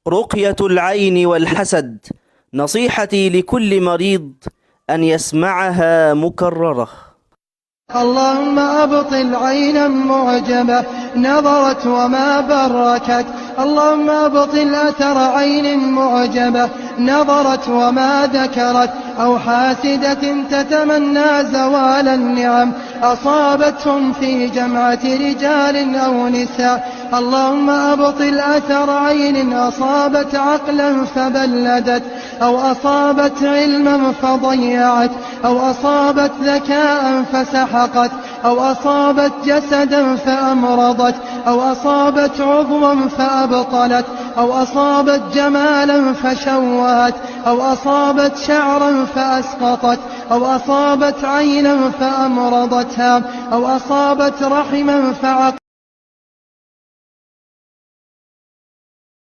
رقية العين والحسد. نصيحتي لكل مريض أن يسمعها مكررة. اللهم أبطل عينا معجبة نظرت وما بركت. اللهم أبطل أثر عين معجبة نظرت وما ذكرت، أو حاسدة تتمنى زوال النعم أصابتهم في جمعة رجال أو نساء. اللهم أبطل أثر عين أصابت عقلا فبلدت، أو أصابت علما فضيعت، أو أصابت ذكاء فسحقت، أو أصابت جسدا فأمرضت، أو أصابت عضوا فأبطلت، أو أصابت جمالا فشوهت، أو أصابت شعرا فأسقطت، أو أصابت عينا فأمرضتها، أو أصابت رحما فعقلت.